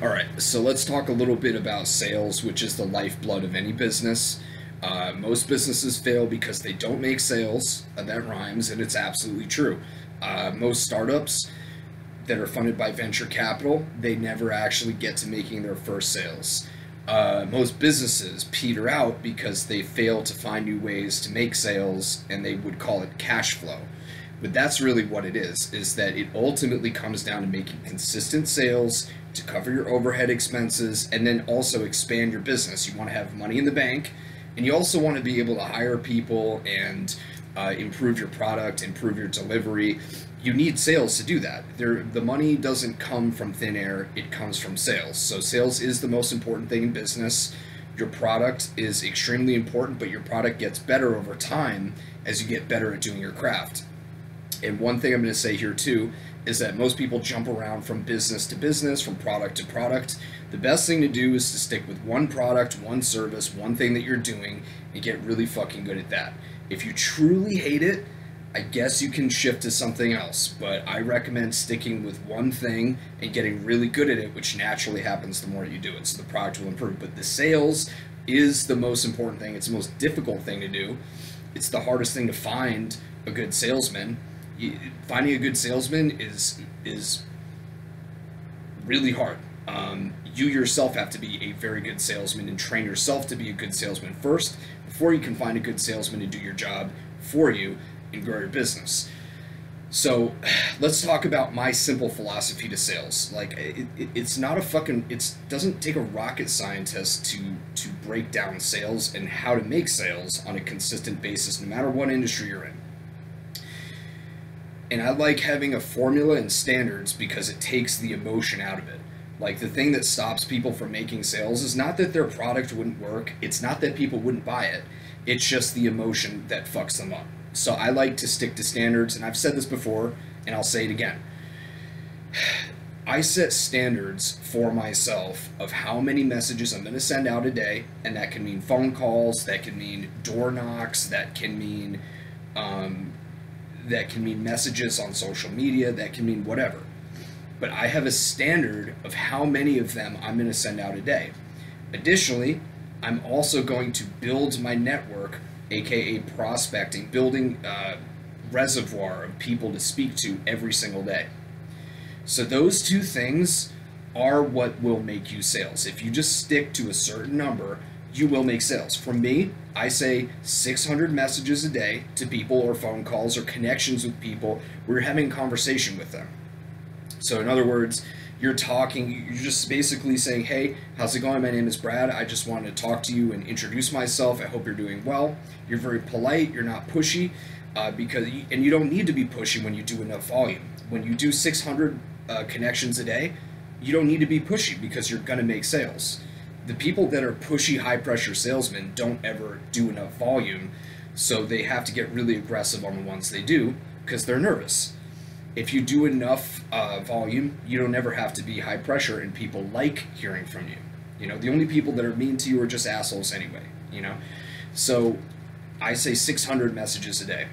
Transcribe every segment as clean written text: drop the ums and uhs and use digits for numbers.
All right, so let's talk a little bit about sales, which is the lifeblood of any business. Most businesses fail because they don't make sales. That rhymes, and it's absolutely true. Most startups that are funded by venture capital, they never actually get to making their first sales. Most businesses peter out because they fail to find new ways to make sales, and they would call it cash flow. But that's really what it is that it ultimately comes down to making consistent sales to cover your overhead expenses and then also expand your business. You want to have money in the bank, and you also want to be able to hire people and improve your product, improve your delivery. You need sales to do that. The money doesn't come from thin air, it comes from sales. So sales is the most important thing in business. Your product is extremely important, but your product gets better over time as you get better at doing your craft. And one thing I'm going to say here too is that most people jump around from business to business, from product to product. The best thing to do is to stick with one product, one service, one thing that you're doing, and get really fucking good at that. If you truly hate it, I guess you can shift to something else, but I recommend sticking with one thing and getting really good at it, which naturally happens the more you do it, so the product will improve. But the sales is the most important thing. It's the most difficult thing to do. It's the hardest thing to find a good salesman. Finding a good salesman is really hard. You yourself have to be a very good salesman and train yourself to be a good salesman first before you can find a good salesman to do your job for you and grow your business. So let's talk about my simple philosophy to sales. Like it's not a fucking it doesn't take a rocket scientist to break down sales and how to make sales on a consistent basis, no matter what industry you're in. And I like having a formula and standards because it takes the emotion out of it. Like the thing that stops people from making sales is not that their product wouldn't work, it's not that people wouldn't buy it, it's just the emotion that fucks them up. So I like to stick to standards, and I've said this before, and I'll say it again. I set standards for myself of how many messages I'm going to send out a day, and that can mean phone calls, that can mean door knocks, that can mean messages on social media, that can mean whatever. But I have a standard of how many of them I'm going to send out a day. Additionally, I'm also going to build my network, aka prospecting, building a reservoir of people to speak to every single day. So those two things are what will make you sales. If you just stick to a certain number, you will make sales. For me, I say 600 messages a day to people, or phone calls, or connections with people where you're having a conversation with them. So in other words, you're just basically saying, hey, how's it going? My name is Brad. I just wanted to talk to you and introduce myself. I hope you're doing well. You're very polite. You're not pushy, and you don't need to be pushy when you do enough volume. When you do 600 connections a day, you don't need to be pushy because you're going to make sales. The people that are pushy, high-pressure salesmen don't ever do enough volume, so they have to get really aggressive on the ones they do because they're nervous. If you do enough volume, you don't ever have to be high pressure, and people like hearing from you. You know, the only people that are mean to you are just assholes anyway, you know? So I say 600 messages a day,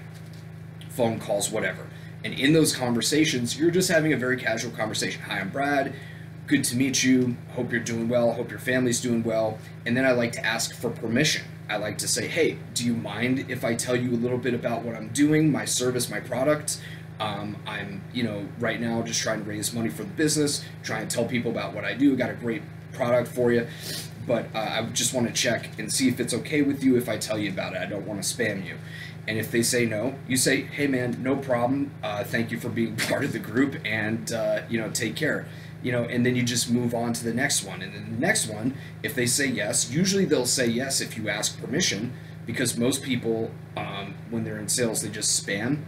phone calls, whatever. And in those conversations, you're just having a very casual conversation. Hi, I'm Brad. Good to meet you. Hope you're doing well. Hope your family's doing well. And then I like to ask for permission. I like to say, hey, do you mind if I tell you a little bit about what I'm doing, my service, my product? I'm, right now just trying to raise money for the business, trying to tell people about what I do. I got a great product for you, but I just want to check and see if it's okay with you if I tell you about it. I don't want to spam you. And if they say no, you say, hey man, no problem. Thank you for being part of the group, and take care. And then you just move on to the next one. And then the next one, if they say yes, usually they'll say yes if you ask permission, because most people, when they're in sales, they just spam.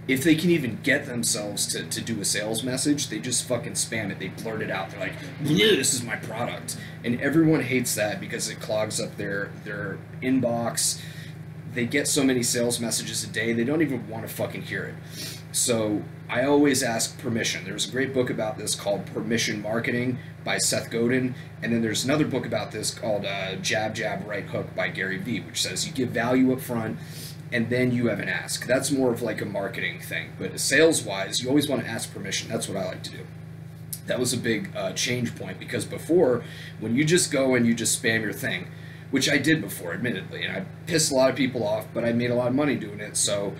If they can even get themselves to do a sales message, they just fucking spam it. They blurt it out. They're like, this is my product. And everyone hates that because it clogs up their inbox. They get so many sales messages a day, they don't even want to fucking hear it. So I always ask permission. There's a great book about this called Permission Marketing by Seth Godin. And then there's another book about this called Jab, Jab, Right Hook by Gary Vee, which says you give value up front, and then you have an ask. That's more of like a marketing thing. But sales-wise, you always want to ask permission. That's what I like to do. That was a big change point, because before, when you just go and you just spam your thing, which I did before, admittedly, and I pissed a lot of people off, but I made a lot of money doing it, so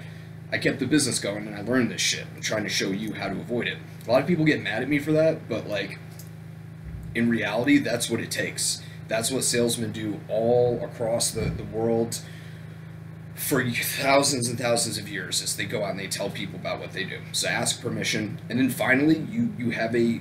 I kept the business going and I learned this shit. I'm trying to show you how to avoid it. A lot of people get mad at me for that, but like, in reality, that's what it takes. That's what salesmen do all across the world for thousands and thousands of years, is they go out and they tell people about what they do. So ask permission, and then finally you have a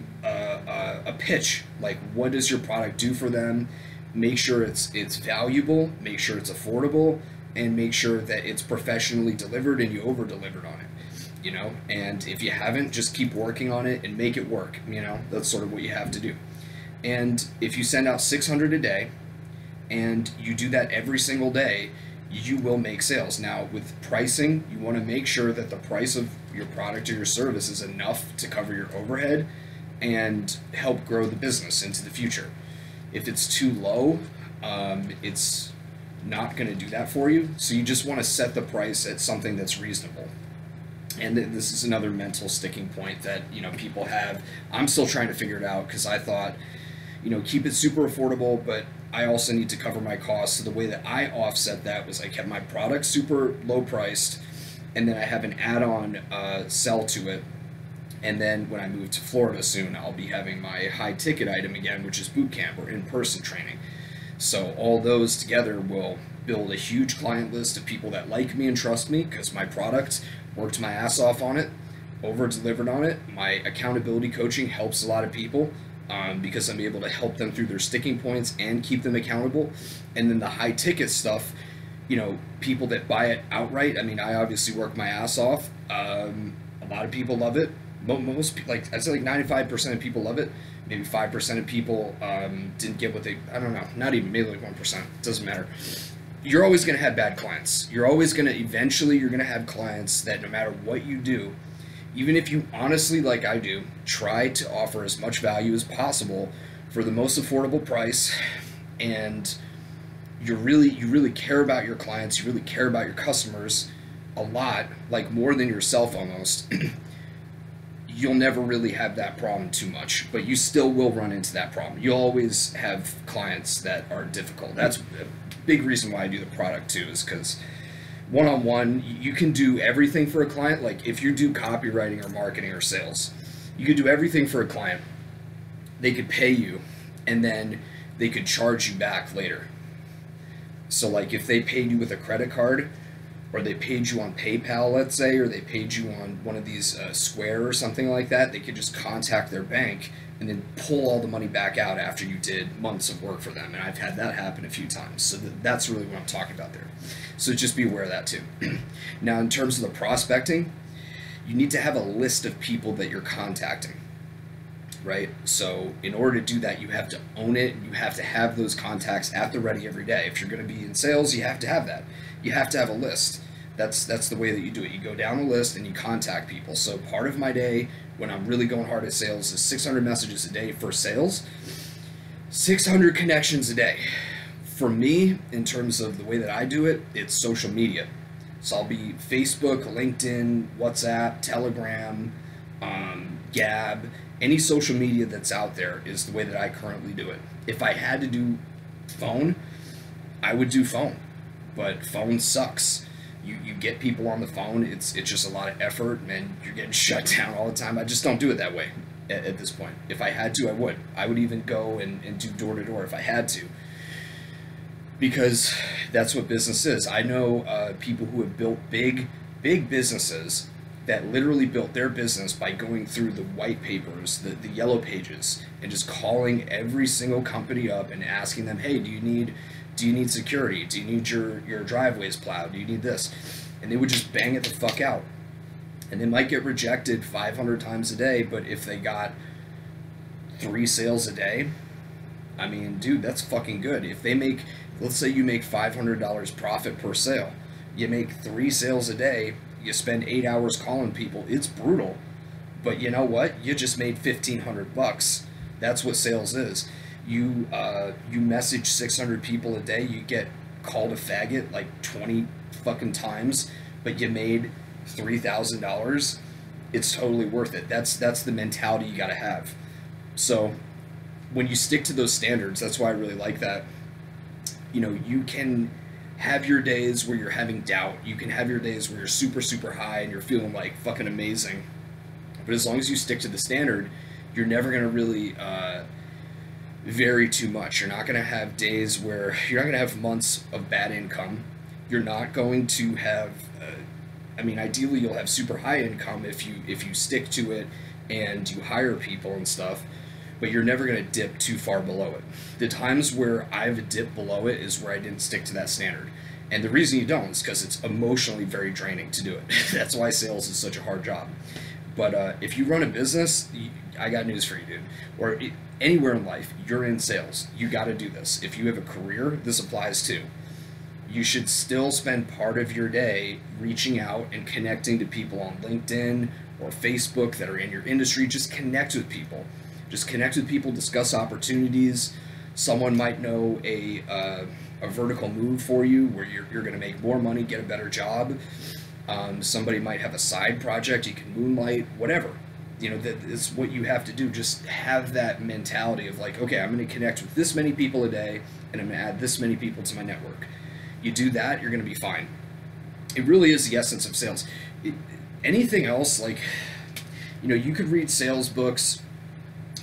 pitch. Like, what does your product do for them? Make sure it's valuable, make sure it's affordable, and make sure that it's professionally delivered and you over delivered on it. You know, and if you haven't, just keep working on it and make it work. You know, that's sort of what you have to do. And if you send out 600 a day and you do that every single day, you will make sales. Now, with pricing, you want to make sure that the price of your product or your service is enough to cover your overhead and help grow the business into the future. If it's too low, it's not going to do that for you. So you just want to set the price at something that's reasonable. And this is another mental sticking point that, you know, people have. I'm still trying to figure it out, because I thought, you know, keep it super affordable, but I also need to cover my costs. So the way that I offset that was I kept my product super low priced, and then I have an add-on sell to it. And then when I move to Florida soon, I'll be having my high ticket item again, which is boot camp or in-person training. So all those together will build a huge client list of people that like me and trust me, because my product, worked my ass off on it, over delivered on it. My accountability coaching helps a lot of people, because I'm able to help them through their sticking points and keep them accountable. And then the high ticket stuff, you know, people that buy it outright, I mean, I obviously work my ass off. A lot of people love it. Most, like, I'd say like 95% of people love it. Maybe 5% of people didn't get what they, I don't know, not even, maybe like 1%, it doesn't matter. You're always going to have bad clients. You're always going to, eventually you're going to have clients that no matter what you do, even if you honestly, like I do, try to offer as much value as possible for the most affordable price, and you really care about your clients, you really care about your customers a lot, like more than yourself almost, you'll never really have that problem too much, but you still will run into that problem. You'll always have clients that are difficult. That's a big reason why I do the product too, is because one-on-one, you can do everything for a client. Like if you do copywriting or marketing or sales, you could do everything for a client. They could pay you, and then they could charge you back later. So like if they paid you with a credit card, or they paid you on PayPal, let's say, or they paid you on one of these Square or something like that, they could just contact their bank and then pull all the money back out after you did months of work for them. And I've had that happen a few times. So that's really what I'm talking about there. So just be aware of that too. Now, in terms of the prospecting, you need to have a list of people that you're contacting, right? So in order to do that, you have to own it. You have to have those contacts at the ready every day. If you're going to be in sales, you have to have that. You have to have a list. That's the way that you do it. You go down a list and you contact people. So part of my day when I'm really going hard at sales is 600 messages a day for sales, 600 connections a day. For me, in terms of the way that I do it, it's social media. So I'll be Facebook, LinkedIn, WhatsApp, Telegram, Gab, any social media that's out there is the way that I currently do it. If I had to do phone, I would do phone, but phone sucks. You get people on the phone, it's just a lot of effort, and you're getting shut down all the time. I just don't do it that way at this point. If I had to, I would. I would even go and do door-to-door if I had to, because that's what business is. I know people who have built big businesses that literally built their business by going through the white papers, the yellow pages, and just calling every single company up and asking them, hey, do you need security? Do you need your driveways plowed? Do you need this? And they would just bang it the fuck out. And they might get rejected 500 times a day, but if they got 3 sales a day, I mean, dude, that's fucking good. If they make, let's say you make $500 profit per sale, you make 3 sales a day, you spend 8 hours calling people, it's brutal. But you know what? You just made $1,500. That's what sales is. You message 600 people a day, you get called a faggot like 20 fucking times, but you made $3,000. It's totally worth it. That's the mentality you gotta have. So when you stick to those standards, that's why I really like that. You can have your days where you're having doubt. You can have your days where you're super, super high and you're feeling like fucking amazing. But as long as you stick to the standard, you're never going to really vary too much. You're not going to have days where you're not going to have months of bad income. You're not going to have, ideally you'll have super high income if you stick to it and you hire people and stuff, but you're never going to dip too far below it. The times where I've dipped below it is where I didn't stick to that standard. And the reason you don't is because it's emotionally very draining to do it. That's why sales is such a hard job. But if you run a business, I got news for you, dude. Or anywhere in life, you're in sales. You got to do this. If you have a career, this applies too. You should still spend part of your day reaching out and connecting to people on LinkedIn or Facebook that are in your industry. Just connect with people. Just connect with people, discuss opportunities. Someone might know a vertical move for you where you're going to make more money, get a better job. Somebody might have a side project, you can moonlight, whatever. That is what you have to do. Just have that mentality of like, okay, I'm going to connect with this many people a day, and I'm going to add this many people to my network. You do that, you're going to be fine. It really is the essence of sales. Anything else, like, you could read sales books,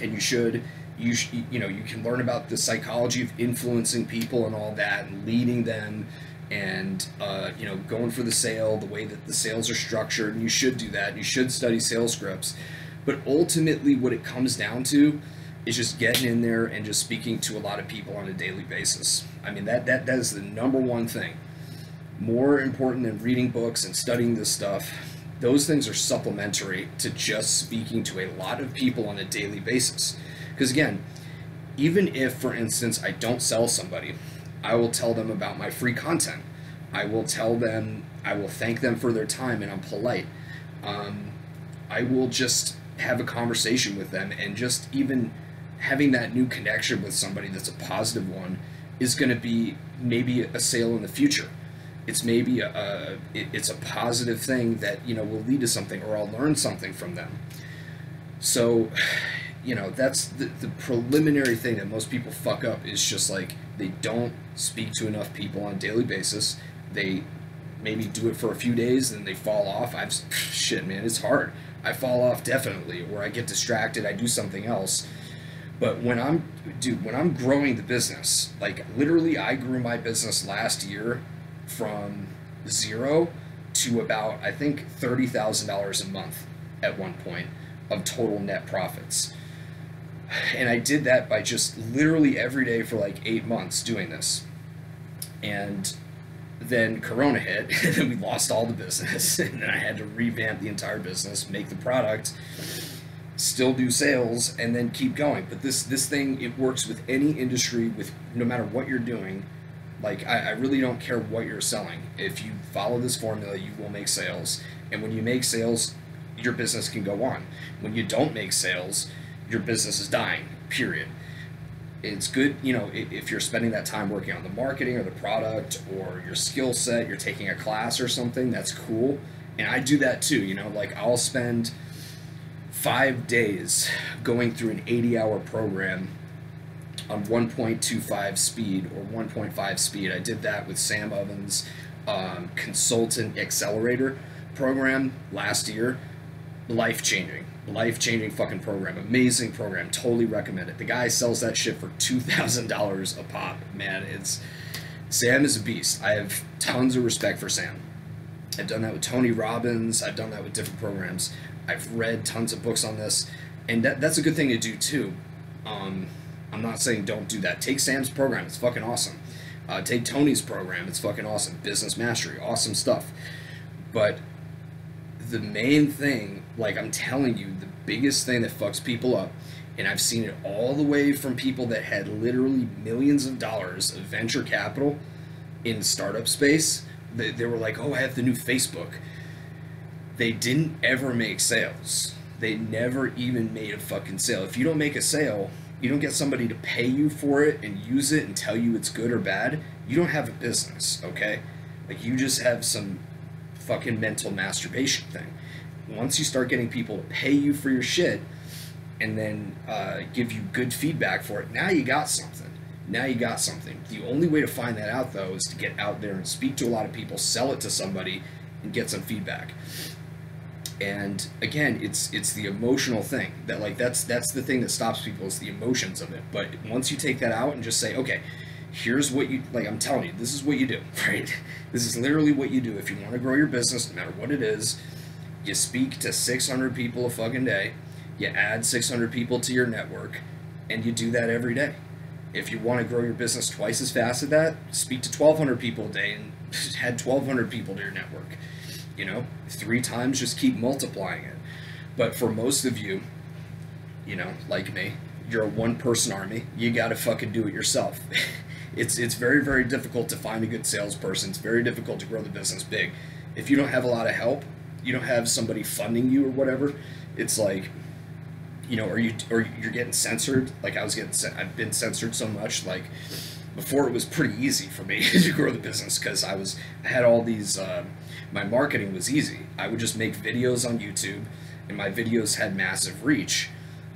and you should. You can learn about the psychology of influencing people and all that, and leading them, and going for the sale, the way that the sales are structured, and you should do that. You should study sales scripts. But ultimately what it comes down to is just getting in there and just speaking to a lot of people on a daily basis. That is the number one thing. More important than reading books and studying this stuff. Those things are supplementary to just speaking to a lot of people on a daily basis. Because again, even if, for instance, I don't sell somebody, I will tell them about my free content. I will thank them for their time, and I'm polite. I will just have a conversation with them, and just even having that new connection with somebody that's a positive one is going to be maybe a sale in the future. It's maybe it's a positive thing that will lead to something, or I'll learn something from them. So that's the preliminary thing that most people fuck up, is just like they don't speak to enough people on a daily basis. They maybe do it for a few days, and then they fall off. Shit, man, it's hard. I fall off definitely, or I get distracted, I do something else. But when I'm growing the business, like literally I grew my business last year from 0 to about, I think, $30,000 a month at one point of total net profits. And I did that by just literally every day for like 8 months doing this. And then Corona hit, and then we lost all the business, and then I had to revamp the entire business, make the product, still do sales, and then keep going. But this thing, it works with any industry, with no matter what you're doing. Like, I really don't care what you're selling. If you follow this formula, you will make sales. And when you make sales, your business can go on. When you don't make sales, your business is dying, period. It's good, if you're spending that time working on the marketing or the product or your skill set, you're taking a class or something, that's cool. And I do that too, like I'll spend 5 days going through an 80-hour program on 1.25 speed or 1.5 speed. I did that with Sam Ovens' Consultant Accelerator program last year. Life-changing fucking program. Amazing program. Totally recommend it. The guy sells that shit for $2,000 a pop. Man, Sam is a beast. I have tons of respect for Sam. I've done that with Tony Robbins. I've done that with different programs. I've read tons of books on this, and that's a good thing to do too. I'm not saying don't do that. Take Sam's program. It's fucking awesome. Take Tony's program. It's fucking awesome. Business Mastery. Awesome stuff. But the main thing, like I'm telling you, the biggest thing that fucks people up, and I've seen it all the way from people that had literally millions of dollars of venture capital in the startup space. They were like, oh, I have the new Facebook. They didn't ever make sales. They never even made a fucking sale. If you don't make a sale, you don't get somebody to pay you for it and use it and tell you it's good or bad, you don't have a business, okay? Like, you just have some fucking mental masturbation thing. Once you start getting people to pay you for your shit, and then give you good feedback for it, now you got something. Now you got something. The only way to find that out, though, is to get out there and speak to a lot of people, sell it to somebody, and get some feedback. And again, it's the emotional thing that, like, that's the thing that stops people, is the emotions of it. But once you take that out and just say, okay, here's what you, like, I'm telling you, this is what you do, right? This is literally what you do if you want to grow your business, no matter what it is. You speak to 600 people a fucking day. You add 600 people to your network, and you do that every day. If you want to grow your business twice as fast as that, speak to 1,200 people a day and add 1,200 people to your network. 3 times, just keep multiplying it. But for most of you, like me, you're a one-person army. You got to fucking do it yourself. It's very, very difficult to find a good salesperson. It's very difficult to grow the business big. If you don't have a lot of help, you don't have somebody funding you or whatever, it's like, or you're getting censored. Like I've been censored so much. Like before, it was pretty easy for me to grow the business because I had all these. My marketing was easy. I would just make videos on YouTube, and my videos had massive reach.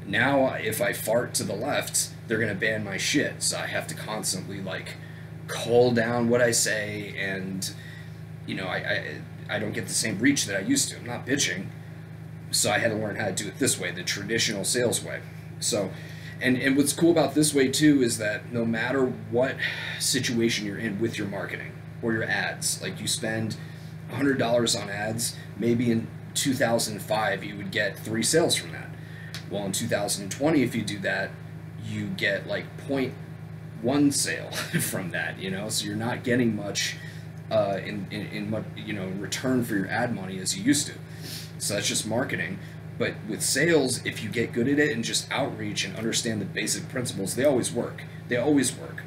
Now, if I fart to the left, they're gonna ban my shit. So I have to constantly like cull down what I say, and I don't get the same reach that I used to. I'm not bitching. So I had to learn how to do it this way, the traditional sales way. So, and what's cool about this way too is that no matter what situation you're in with your marketing or your ads, like you spend $100 on ads, maybe in 2005 you would get 3 sales from that. Well, in 2020, if you do that, you get like 0.1 sale from that. So you're not getting much in return for your ad money as you used to. So that's just marketing. But with sales, if you get good at it and just outreach and understand the basic principles, they always work. They always work.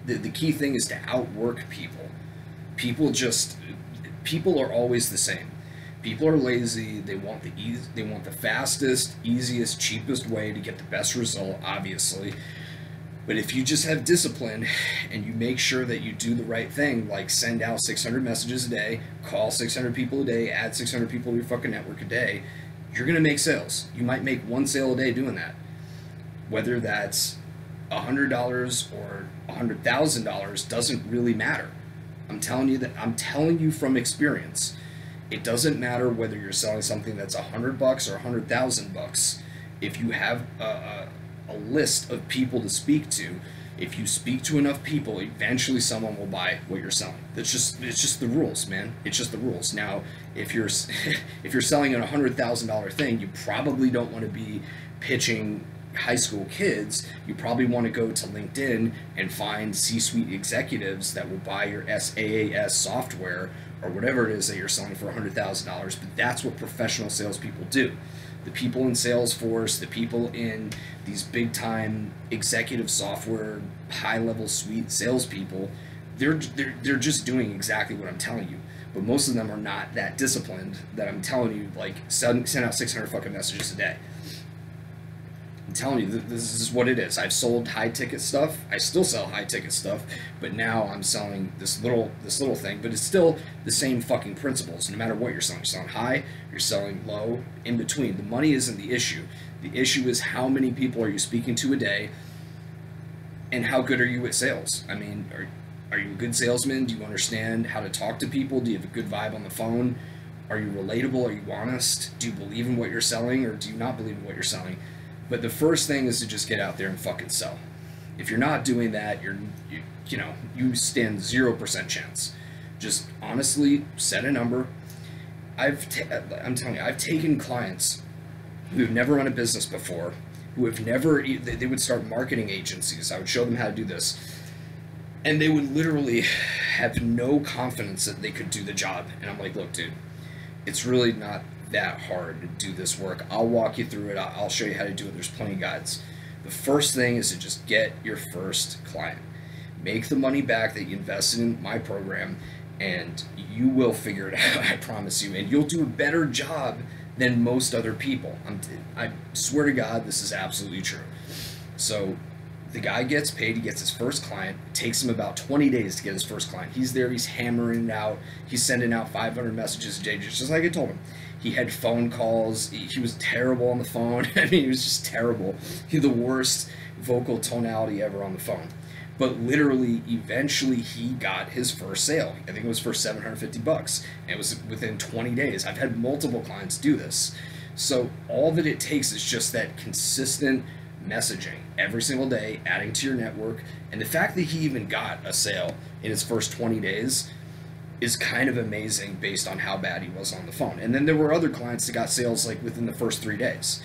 The key thing is to outwork people. People are always the same. People are lazy. They want the fastest, easiest, cheapest way to get the best result, obviously. But if you just have discipline and you make sure that you do the right thing, like send out 600 messages a day, call 600 people a day, add 600 people to your fucking network a day, you're going to make sales. You might make 1 sale a day doing that. Whether that's $100 or $100,000 doesn't really matter. I'm telling you from experience. It doesn't matter whether you're selling something that's $100 or $100,000. If you have a list of people to speak to, if you speak to enough people, eventually someone will buy what you're selling. It's just the rules, man. It's just the rules. Now, if you're selling a $100,000 thing, you probably don't want to be pitching high school kids. You probably want to go to LinkedIn and find C-suite executives that will buy your SaaS software or whatever it is that you're selling for $100,000. But that's what professional salespeople do. The people in Salesforce, the people in these big-time executive software, high-level suite salespeople, they're just doing exactly what I'm telling you. But most of them are not that disciplined that I'm telling you, like, send out 600 fucking messages a day. I'm telling you, this is what it is. I've sold high-ticket stuff. I still sell high-ticket stuff, but now I'm selling this little thing. But it's still the same fucking principles. No matter what you're selling high, you're selling low, in between. The money isn't the issue. The issue is how many people are you speaking to a day, and how good are you at sales? I mean, are you a good salesman? Do you understand how to talk to people? Do you have a good vibe on the phone? Are you relatable? Are you honest? Do you believe in what you're selling, or do you not believe in what you're selling? But the first thing is to just get out there and fucking sell. If you're not doing that, you stand 0% chance. Just honestly set a number. I'm telling you, I've taken clients who have never run a business before, who have never, they would start marketing agencies. I would show them how to do this. And they would literally have no confidence that they could do the job. And I'm like, look, dude, it's really not that hard to do this work. I'll walk you through it. I'll show you how to do it. There's plenty of guides. The first thing is to just get your first client. Make the money back that you invested in my program, and you will figure it out, I promise you. And you'll do a better job than most other people. I swear to God, this is absolutely true. So The guy gets paid, he gets his first client. It takes him about 20 days to get his first client. He's there, he's hammering it out. He's sending out 500 messages a day, just like I told him. He had phone calls. He was terrible on the phone. I mean, he was just terrible. He had the worst vocal tonality ever on the phone. But literally, eventually, he got his first sale. I think it was for $750, and it was within 20 days. I've had multiple clients do this. So all that it takes is just that consistent messaging every single day, adding to your network. And the fact that he even got a sale in his first 20 days is kind of amazing based on how bad he was on the phone. And then there were other clients that got sales like within the first 3 days.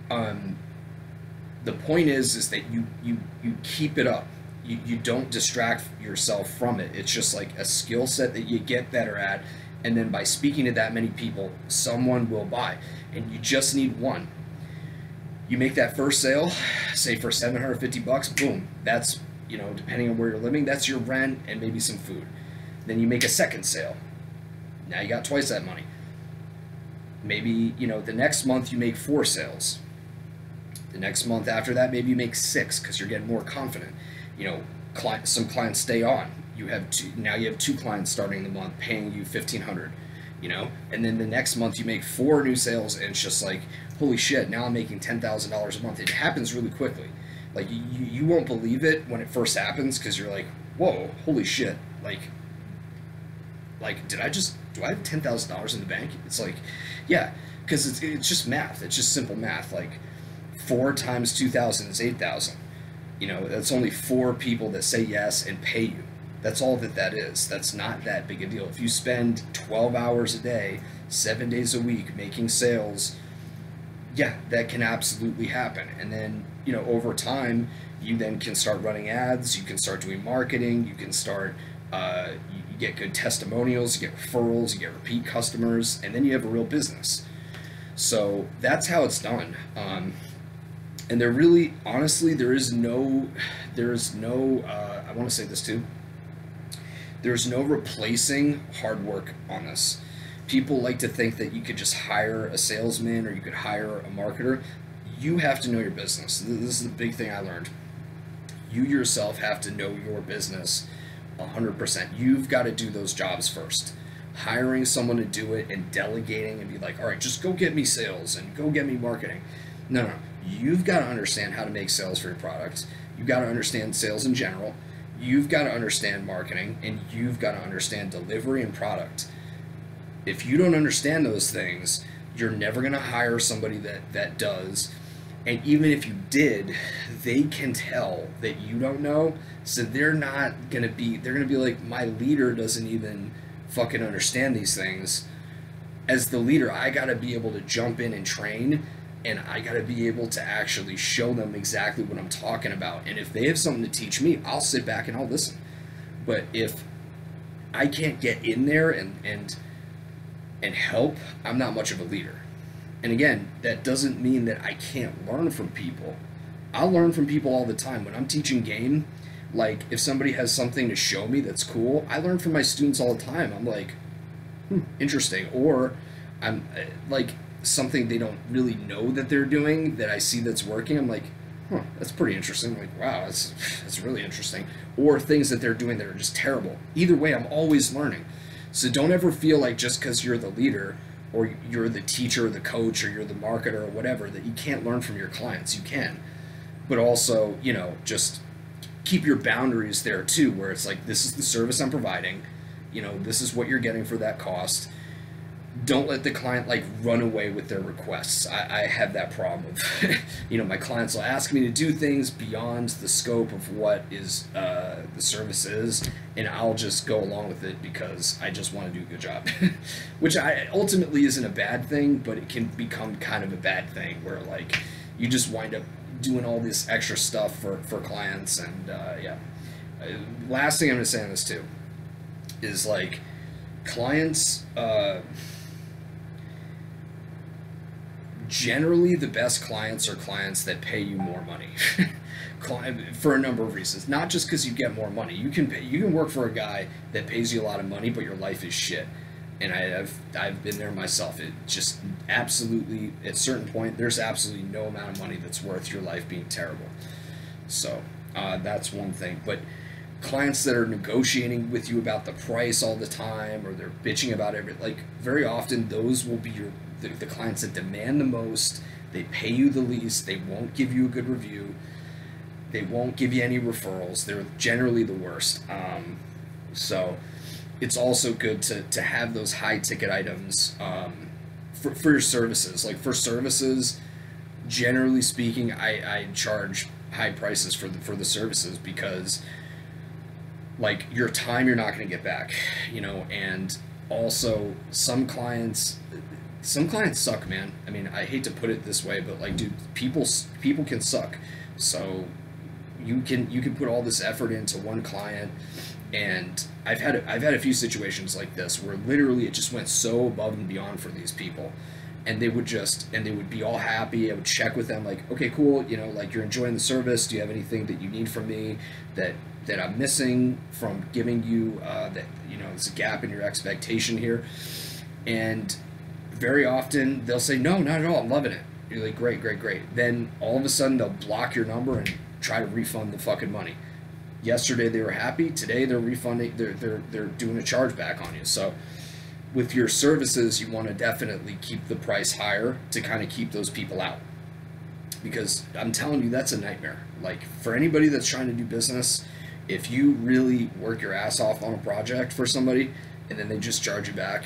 The point is that you keep it up. You don't distract yourself from it. It's just like a skill set that you get better at, and then by speaking to that many people, someone will buy. And you just need one. You make that first sale, say for $750, boom. That's, depending on where you're living, that's your rent and maybe some food. Then you make a second sale. Now you got twice that money. Maybe, the next month you make 4 sales. The next month after that, maybe you make 6 because you're getting more confident. Some clients stay on. Now you have 2 clients starting the month paying you $1,500, and then the next month you make 4 new sales, and it's just like, holy shit, now I'm making $10,000 a month. It happens really quickly. Like, you won't believe it when it first happens, because you're like, whoa, holy shit, like do I have $10,000 in the bank? It's like, yeah, because it's just math. It's just simple math. Like, 4 times 2,000 is 8,000. That's only 4 people that say yes and pay you. That's all that is. That's not that big a deal. If you spend 12 hours a day, 7 days a week making sales, yeah, that can absolutely happen. And then, over time, you then can start running ads, you can start doing marketing, you can start, you get good testimonials, you get referrals, you get repeat customers, and then you have a real business. So that's how it's done. And there really, honestly, there is no, I want to say this too, there's no replacing hard work on this. People like to think that you could just hire a salesman or you could hire a marketer. You have to know your business. This is the big thing I learned. You yourself have to know your business 100%. You've got to do those jobs first. Hiring someone to do it and delegating and be like, all right, just go get me sales and go get me marketing. No. You've got to understand how to make sales for your product. You've got to understand sales in general. You've got to understand marketing, and you've got to understand delivery and product. If you don't understand those things, you're never going to hire somebody that does. And even if you did, they can tell that you don't know. So they're going to be like, my leader doesn't even fucking understand these things. As the leader, I got to be able to jump in and train, and I got to be able to actually show them exactly what I'm talking about. And if they have something to teach me, I'll sit back and I'll listen. But if I can't get in there and help, I'm not much of a leader. And again, that doesn't mean that I can't learn from people. I'll learn from people all the time. When I'm teaching game, like, if somebody has something to show me that's cool, I learn from my students all the time. I'm like, interesting. Or I'm like, something they don't really know that they're doing that I see that's working, I'm like, that's pretty interesting. I'm like, wow, that's really interesting. Or things that they're doing that are just terrible. Either way, I'm always learning. So don't ever feel like just because you're the leader or you're the teacher or the coach or you're the marketer or whatever that you can't learn from your clients. You can. But also, just keep your boundaries there too, where it's like, this is the service I'm providing. This is what you're getting for that cost. Don't let the client run away with their requests. I have that problem of, my clients will ask me to do things beyond the scope of what is the service is, and I'll just go along with it because I just want to do a good job, which ultimately isn't a bad thing, but it can become kind of a bad thing where you just wind up doing all this extra stuff for clients. And last thing I'm going to say on this too is clients, generally the best clients are clients that pay you more money for a number of reasons. Not just because you get more money. You can work for a guy that pays you a lot of money, but your life is shit. And I've been there myself. It just absolutely, at a certain point, there's absolutely no amount of money that's worth your life being terrible. So that's one thing. But clients that are negotiating with you about the price all the time, or they're bitching about like very often those will be the clients that demand the most. They pay you the least. They won't give you a good review. They won't give you any referrals. They're generally the worst. So it's also good to have those high ticket items for your services. Like for services, generally speaking, I charge high prices for the services, because like your time you're not going to get back, and also some clients suck, man. I mean, I hate to put it this way, but like, dude, people can suck. So you can put all this effort into one client, and I've had a few situations like this where literally it just went so above and beyond for these people, and they would be all happy. I would check with them like, okay, cool, like, you're enjoying the service. Do you have anything that you need from me that I'm missing from giving you, that there's a gap in your expectation here? And very often they'll say, no, not at all, I'm loving it. You're like, great. Then all of a sudden they'll block your number and try to refund the fucking money. Yesterday they were happy, today they're refunding, they're doing a chargeback on you. So with your services, you want to definitely keep the price higher to kind of keep those people out, because I'm telling you, that's a nightmare. Like, for anybody that's trying to do business, if you really work your ass off on a project for somebody and then they just charge you back,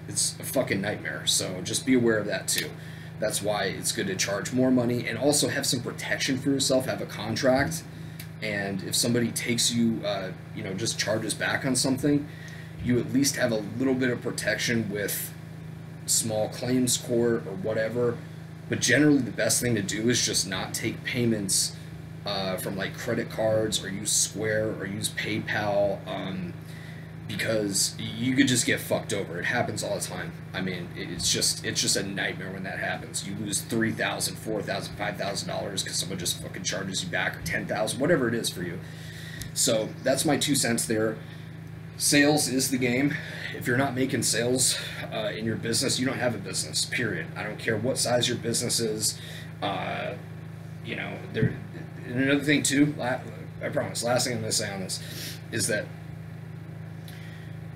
it's a fucking nightmare. So just be aware of that too. That's why it's good to charge more money, and also have some protection for yourself. Have a contract, and if somebody takes you, just charges back on something, you at least have a little bit of protection with small claims court or whatever. But generally, the best thing to do is just not take payments from like credit cards, or use Square, or use PayPal. Because you could just get fucked over. It happens all the time. I mean, it's just a nightmare when that happens. You lose $3,000, $4,000, $5,000 because someone just fucking charges you back, or $10,000, whatever it is for you. So that's my 2 cents there. Sales is the game. If you're not making sales in your business, you don't have a business. Period. I don't care what size your business is. There. And another thing too. I promise. Last thing I'm going to say on this is that,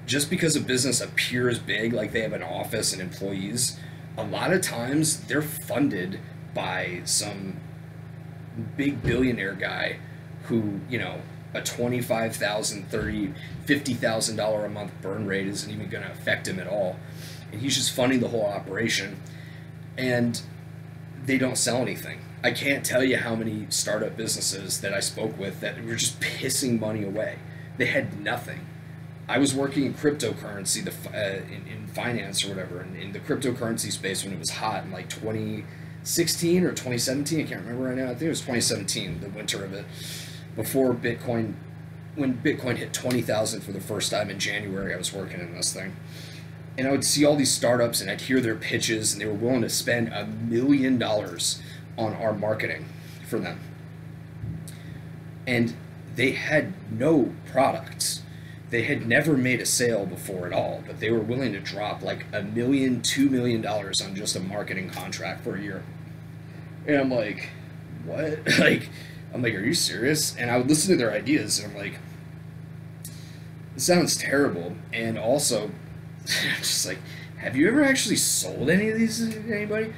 just because a business appears big, like they have an office and employees, a lot of times they're funded by some big billionaire guy who, a $25,000, $30,000, $50,000 a month burn rate isn't even going to affect him at all. And he's just funding the whole operation, and they don't sell anything. I can't tell you how many startup businesses that I spoke with that were just pissing money away. They had nothing. I was working in cryptocurrency, in finance or whatever, in the cryptocurrency space when it was hot in like 2016 or 2017. I can't remember right now. I think it was 2017, the winter of it, before Bitcoin. When Bitcoin hit 20,000 for the first time in January, I was working in this thing. And I would see all these startups, and I'd hear their pitches, and they were willing to spend $1 million on our marketing for them. And they had no products. They had never made a sale before at all, but they were willing to drop like $1 million, $2 million on just a marketing contract for a year. And I'm like, what? I'm like, are you serious? And I would listen to their ideas, and I'm like, this sounds terrible. And also, just like, have you ever actually sold any of these to anybody?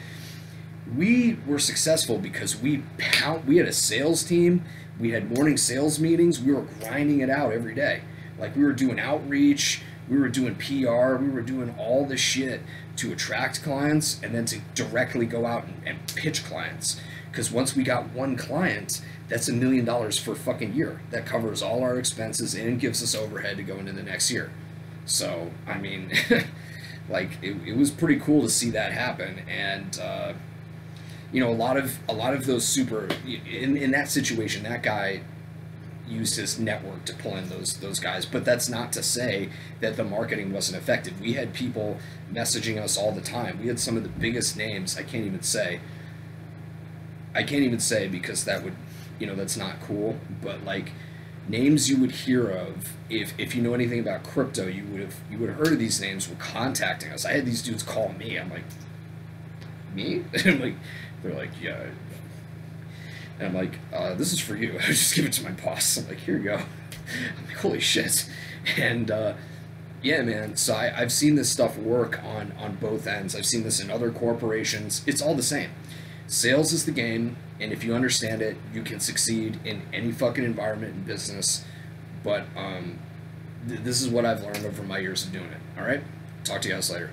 We were successful because we had a sales team. We had morning sales meetings. We were grinding it out every day. Like, we were doing outreach, we were doing PR, we were doing all this shit to attract clients, and then to directly go out and pitch clients. Because once we got one client, that's $1 million for a fucking year. That covers all our expenses and gives us overhead to go into the next year. So, I mean, like, it was pretty cool to see that happen. And, a lot of those in that situation, that guy used his network to pull in those guys. But that's not to say that the marketing wasn't effective. We had people messaging us all the time. We had some of the biggest names. I can't even say because that would, that's not cool. But like, names you would hear of, if you know anything about crypto, you would have heard of these names, were contacting us. I had these dudes call me. I'm like, me? I'm like, they're like, yeah. And I'm like, this is for you. I just give it to my boss. I'm like, here you go. I'm like, holy shit. And yeah, man. So I've seen this stuff work on both ends. I've seen this in other corporations. It's all the same. Sales is the game, and if you understand it, you can succeed in any fucking environment in business. But this is what I've learned over my years of doing it. All right? Talk to you guys later.